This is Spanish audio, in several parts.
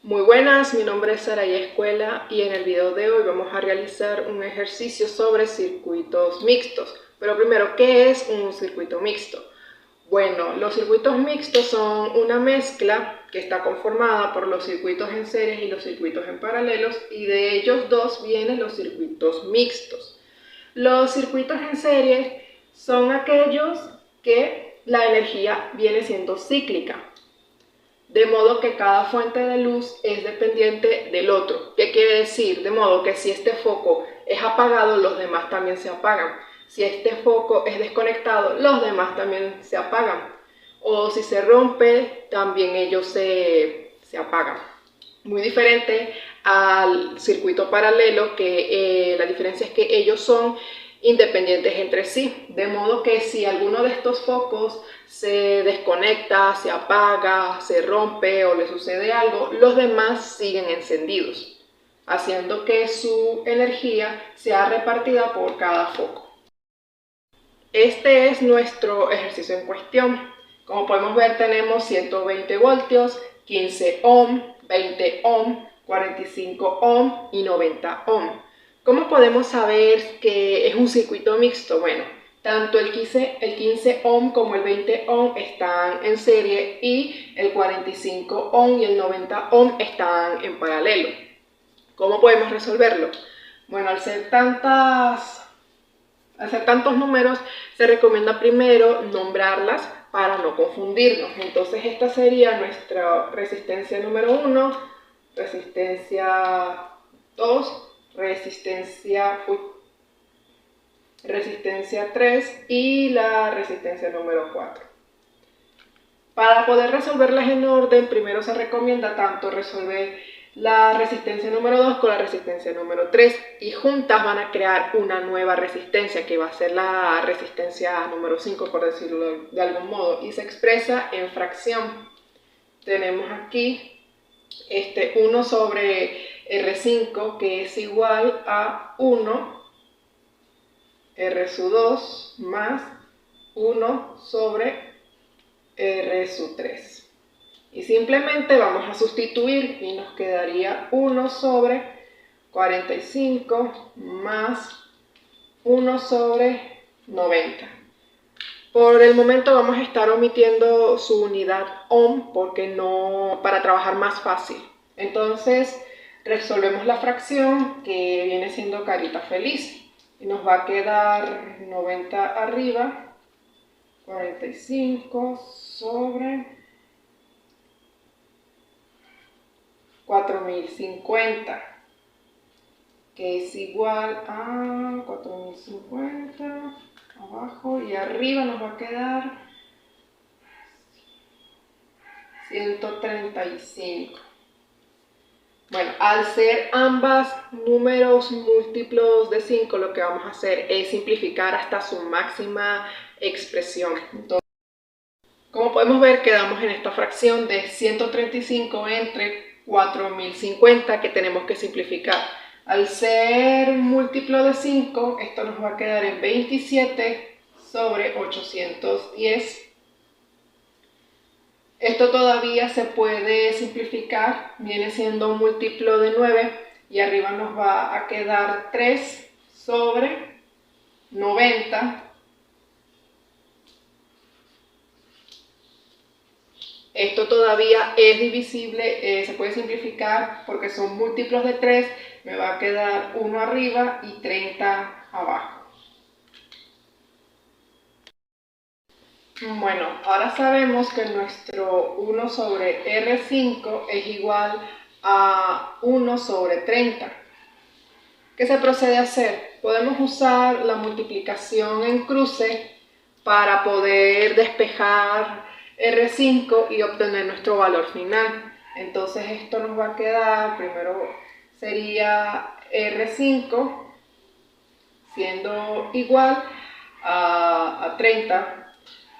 Muy buenas, mi nombre es Saraya Escuela y en el video de hoy vamos a realizar un ejercicio sobre circuitos mixtos. Pero primero, ¿qué es un circuito mixto? Bueno, los circuitos mixtos son una mezcla que está conformada por los circuitos en series y los circuitos en paralelos, y de ellos dos vienen los circuitos mixtos. Los circuitos en serie son aquellos que la energía viene siendo cíclica, de modo que cada fuente de luz es dependiente del otro. ¿Qué quiere decir? De modo que si este foco es apagado, los demás también se apagan. Si este foco es desconectado, los demás también se apagan. O si se rompe, también ellos se apagan. Muy diferente al circuito paralelo, que la diferencia es que ellos son independientes entre sí, de modo que si alguno de estos focos se desconecta, se apaga, se rompe o le sucede algo, los demás siguen encendidos, haciendo que su energía sea repartida por cada foco. Este es nuestro ejercicio en cuestión. Como podemos ver, tenemos 120 voltios, 15 ohm, 20 ohm, 45 ohm y 90 ohm. ¿Cómo podemos saber que es un circuito mixto? Bueno, tanto el 15 ohm como el 20 ohm están en serie y el 45 ohm y el 90 ohm están en paralelo. ¿Cómo podemos resolverlo? Bueno, al ser tantos números, se recomienda primero nombrarlas para no confundirnos. Entonces esta sería nuestra resistencia número 1, resistencia 2, resistencia 3 y la resistencia número 4. Para poder resolverlas en orden, primero se recomienda tanto resolver la resistencia número 2 con la resistencia número 3, y juntas van a crear una nueva resistencia que va a ser la resistencia número 5, por decirlo de algún modo, y se expresa en fracción. Tenemos aquí 1 sobre R5, que es igual a 1 R sub 2 más 1 sobre R sub 3. Y simplemente vamos a sustituir y nos quedaría 1 sobre 45 más 1 sobre 90. Por el momento vamos a estar omitiendo su unidad ohm para trabajar más fácil. Entonces resolvemos la fracción, que viene siendo carita feliz, y nos va a quedar 90 arriba, 45 sobre 4050, que es igual a 4050 abajo, y arriba nos va a quedar 135. Bueno, al ser ambas números múltiplos de 5, lo que vamos a hacer es simplificar hasta su máxima expresión. Entonces, como podemos ver, quedamos en esta fracción de 135 entre 4050, que tenemos que simplificar. Al ser múltiplo de 5, esto nos va a quedar en 27 sobre 810. Esto todavía se puede simplificar, viene siendo un múltiplo de 9, y arriba nos va a quedar 3 sobre 90. Esto todavía es divisible, se puede simplificar porque son múltiplos de 3, me va a quedar 1 arriba y 30 abajo. Bueno, ahora sabemos que nuestro 1 sobre R5 es igual a 1 sobre 30. ¿Qué se procede a hacer? Podemos usar la multiplicación en cruce para poder despejar R5 y obtener nuestro valor final. Entonces esto nos va a quedar, primero sería R5 siendo igual a 30.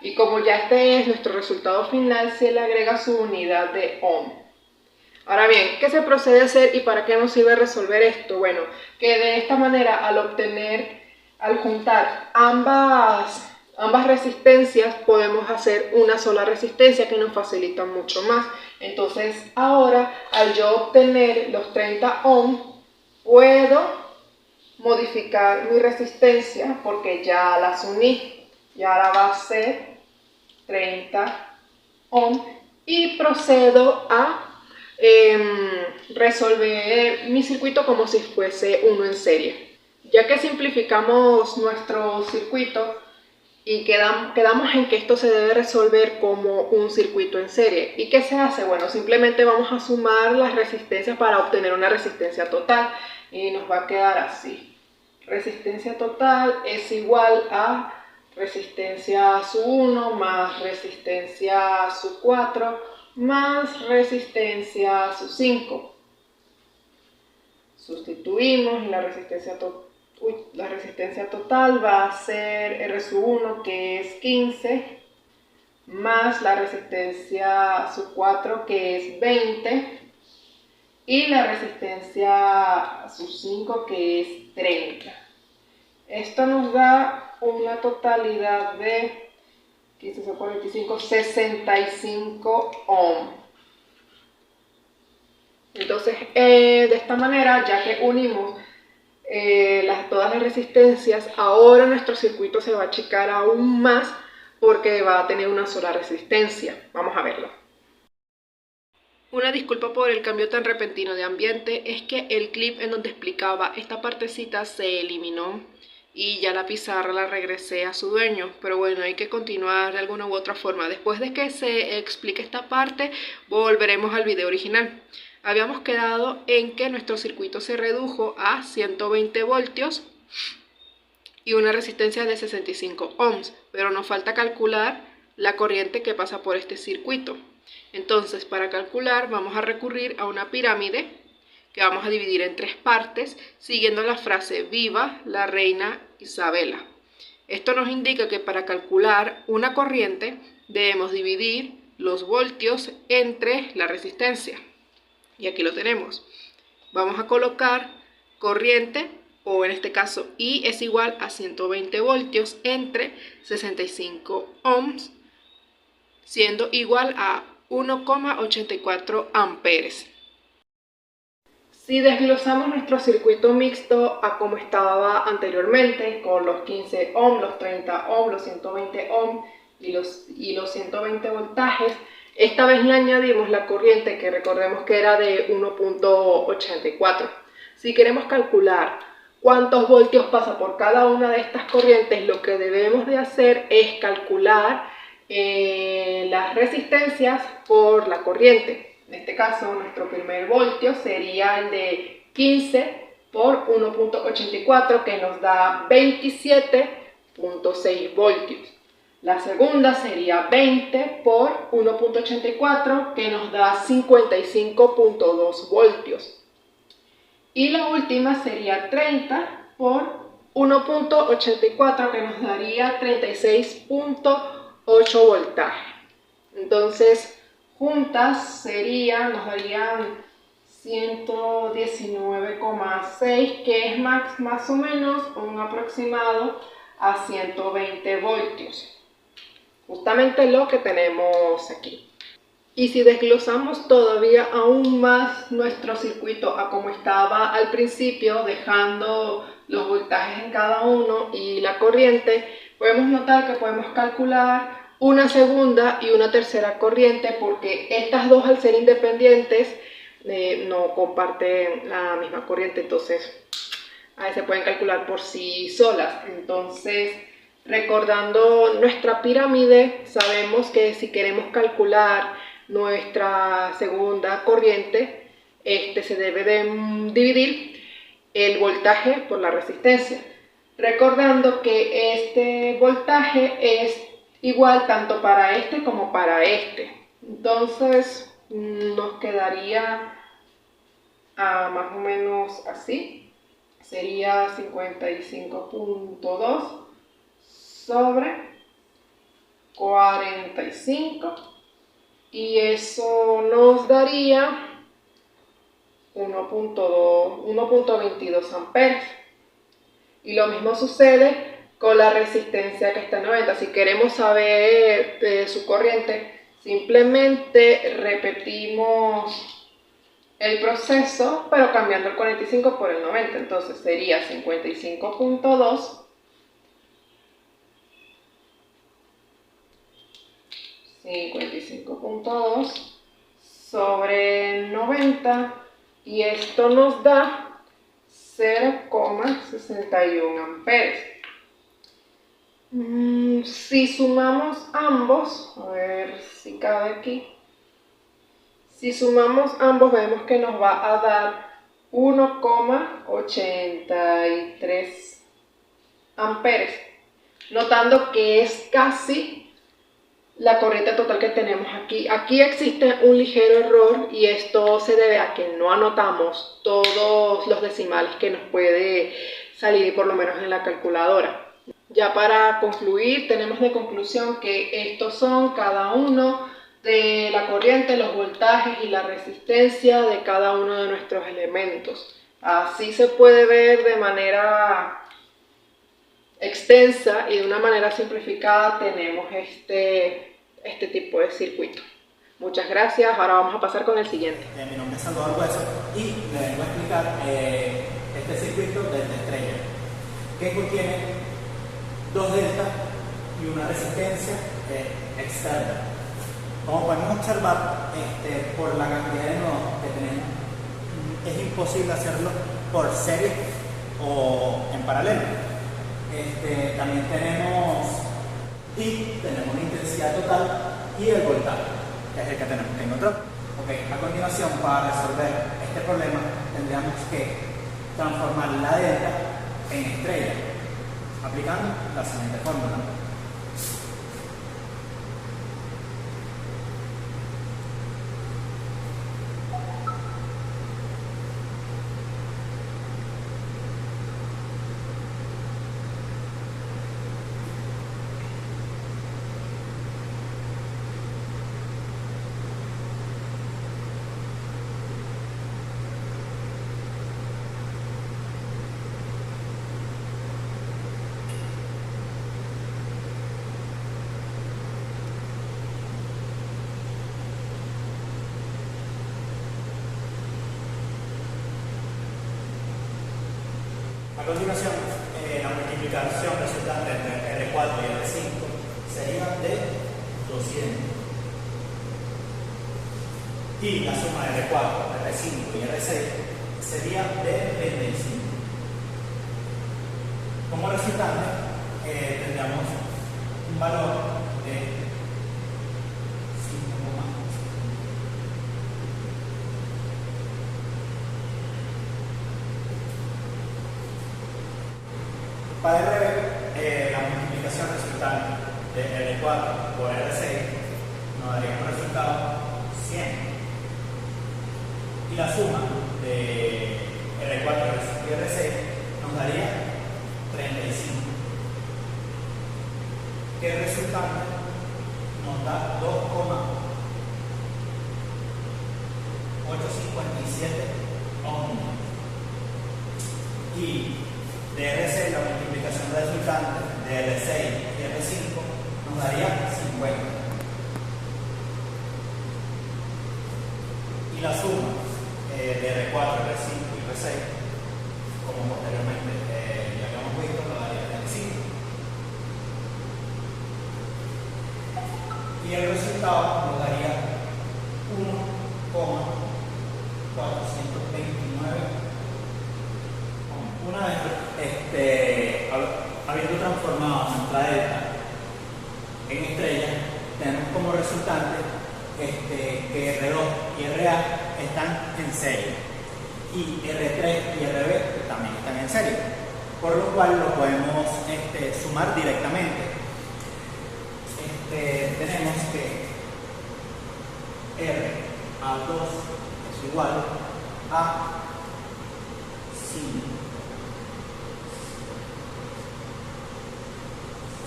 Y como ya este es nuestro resultado final, se le agrega su unidad de ohm. Ahora bien, ¿qué se procede a hacer y para qué nos sirve resolver esto? Bueno, que de esta manera, al juntar ambas resistencias, podemos hacer una sola resistencia, que nos facilita mucho más. Entonces ahora, al yo obtener los 30 ohms, puedo modificar mi resistencia porque ya las uní. Y ahora va a ser 30 ohms y procedo a resolver mi circuito como si fuese uno en serie. Ya que simplificamos nuestro circuito y quedamos en que esto se debe resolver como un circuito en serie. ¿Y qué se hace? Bueno, simplemente vamos a sumar las resistencias para obtener una resistencia total y nos va a quedar así. Resistencia total es igual a resistencia sub 1 más resistencia sub 4 más resistencia sub 5. Sustituimos y la resistencia total va a ser R sub 1, que es 15, más la resistencia sub 4, que es 20, y la resistencia sub 5, que es 30. Esto nos da una totalidad de 15 sobre 45, 65 ohms. Entonces, de esta manera, ya que unimos todas las resistencias, ahora nuestro circuito se va a achicar aún más porque va a tener una sola resistencia. Vamos a verlo. Una disculpa por el cambio tan repentino de ambiente, es que el clip en donde explicaba esta partecita se eliminó y ya la pizarra la regresé a su dueño, pero bueno, hay que continuar de alguna u otra forma. Después de que se explique esta parte, volveremos al video original. Habíamos quedado en que nuestro circuito se redujo a 120 voltios y una resistencia de 65 ohms, pero nos falta calcular la corriente que pasa por este circuito. Entonces, para calcular vamos a recurrir a una pirámide que vamos a dividir en 3 partes, siguiendo la frase viva la reina Isabela. Esto nos indica que para calcular una corriente debemos dividir los voltios entre la resistencia. Y aquí lo tenemos. Vamos a colocar corriente, o en este caso I es igual a 120 voltios entre 65 ohms, siendo igual a 1,84 amperes. Si desglosamos nuestro circuito mixto a como estaba anteriormente, con los 15 ohms, los 30 ohms, los 120 ohms y los 120 voltajes, esta vez le añadimos la corriente, que recordemos que era de 1,84. Si queremos calcular cuántos voltios pasa por cada una de estas corrientes, lo que debemos de hacer es calcular las resistencias por la corriente. En este caso, nuestro primer voltio sería el de 15 por 1,84, que nos da 27,6 voltios. La segunda sería 20 por 1,84, que nos da 55,2 voltios. Y la última sería 30 por 1,84, que nos daría 36,8 voltaje. Entonces, juntas nos darían 119,6, que es más o menos un aproximado a 120 voltios. Justamente lo que tenemos aquí. Y si desglosamos todavía aún más nuestro circuito a como estaba al principio, dejando los voltajes en cada uno y la corriente, podemos notar que podemos calcular una segunda y una tercera corriente, porque estas dos, al ser independientes, no comparten la misma corriente, entonces ahí se pueden calcular por sí solas. Entonces, recordando nuestra pirámide, sabemos que si queremos calcular nuestra segunda corriente, se debe de dividir el voltaje por la resistencia. Recordando que este voltaje es igual tanto para este como para este. Entonces nos quedaría más o menos así. Sería 55,2 sobre 45, y eso nos daría 1,22 amperes. Y lo mismo sucede con la resistencia que está en 90. Si queremos saber su corriente, Simplemente repetimos el proceso, pero cambiando el 45 por el 90. Entonces sería 55.2 sobre 90, y esto nos da 0,61 amperes. Si sumamos ambos, a ver si cabe aquí, si sumamos ambos vemos que nos va a dar 1,83 amperes, notando que es casi la corriente total que tenemos aquí. Aquí existe un ligero error, y esto se debe a que no anotamos todos los decimales que nos puede salir, por lo menos en la calculadora. Ya para concluir, tenemos de conclusión que estos son cada uno de la corriente, los voltajes y la resistencia de cada uno de nuestros elementos. Así se puede ver de manera extensa, y de una manera simplificada tenemos este tipo de circuito. Muchas gracias. Ahora vamos a pasar con el siguiente. Mi nombre es Salvador Hueso y le vengo a explicar este circuito desde estrella, que contiene dos deltas y una resistencia externa. Como podemos observar, por la cantidad de nodos que tenemos, es imposible hacerlo por serie o en paralelo. También tenemos la intensidad total y el voltaje, que es el que tenemos que encontrar. A continuación, para resolver este problema, tendríamos que transformar la delta en estrella, aplicando la siguiente fórmula. A continuación, la multiplicación resultante entre R4 y R5 sería de 200. Y la suma de R4, R5 y R6 sería de 35. Como resultante, tendríamos un valor de 5,5. Para R, la multiplicación resultante de R4 por R6 nos daría un resultado 100. Y la suma de R4 y R6 nos daría 35. Que el resultante nos da 2,857 ohms. Y de R6, la multiplicación resultante de R6 y R5 nos daría 50. Y la suma de R4, R5 y R6, como posteriormente ya habíamos visto, nos daría 35. Y el resultado nos daría 1,429. Una vez habiendo transformado nuestra delta en estrella, tenemos como resultante que R2 y RA están en serie, y R3 y RB también están en serie, por lo cual lo podemos sumar directamente. Tenemos que RA2 es igual a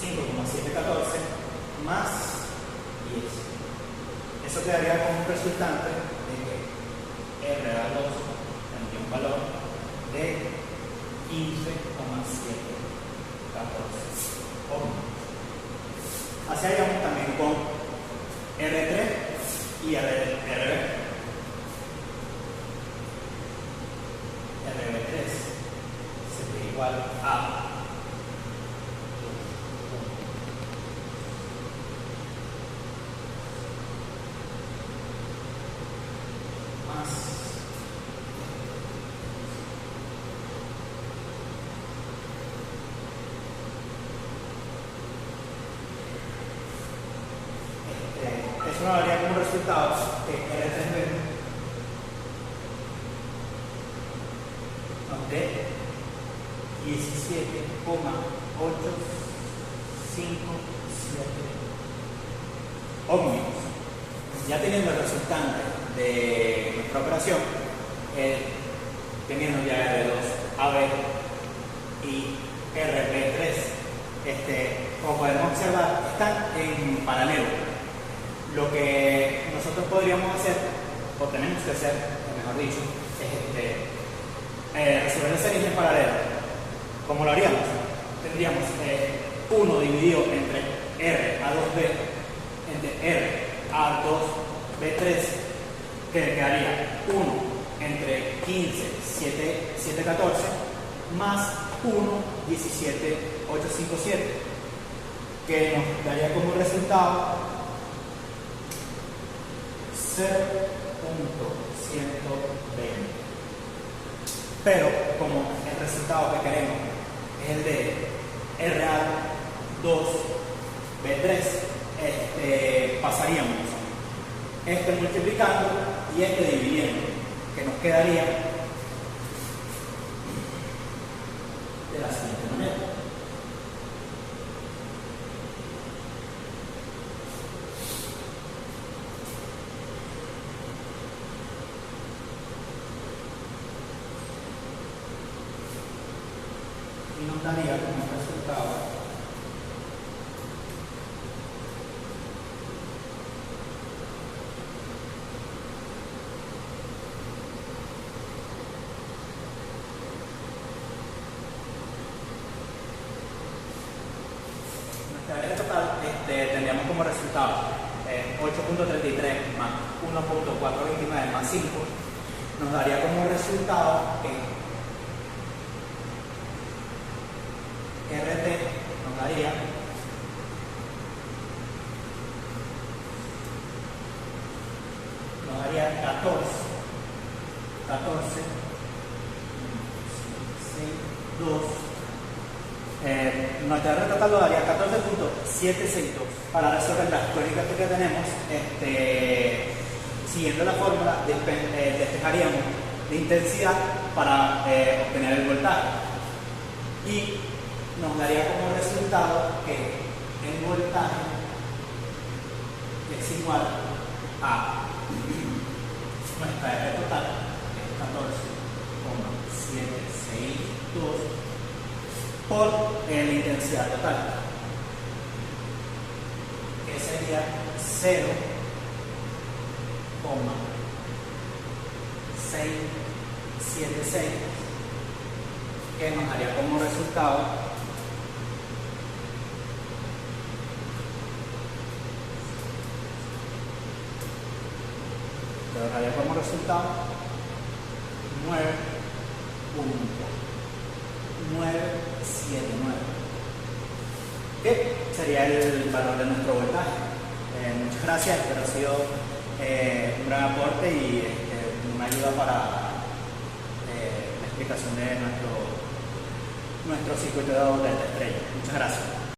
5,714 más 10. Eso quedaría como un resultante de que RA2 tendría un valor de 15,714 ohms. Así haríamos también con R3 igual a más eso nos daría como resultado que R3B nos dé 17,857 ohmios. Ya teniendo el resultante de nuestra operación, teniendo ya R2, AB y RB3, como podemos observar, están en paralelo. Lo que nosotros podríamos hacer, o tenemos que hacer, mejor dicho, es resolver las series en paralelo. ¿Cómo lo haríamos? Tendríamos 1 dividido entre R A2B entre R A2B3, que quedaría 1 entre 15, 7, 14, más 1, 17, 857, que nos daría como resultado 0.120. Pero como el resultado que queremos es el de RA2B3, pasaríamos multiplicando y dividiendo, que nos quedaría de la siguiente manera. Y nos daría como resultado nuestra área total. Tendríamos como resultado 8.33 más 1.429 más 5, nos daría como resultado RT nos daría 14, 6, 2. Nuestra red total nos daría 14.762. Para resolver las cuentas que tenemos, siguiendo la fórmula, despejaríamos la intensidad para obtener el voltaje. Y nos daría como resultado que el voltaje es igual a nuestra R total, que es 14,762, por la intensidad total, que sería 0,676, que nos daría como resultado daría como resultado 9.979, que sería el valor de nuestro voltaje. Muchas gracias, espero ha sido un gran aporte y una ayuda para la explicación de nuestro circuito de estrella. Muchas gracias.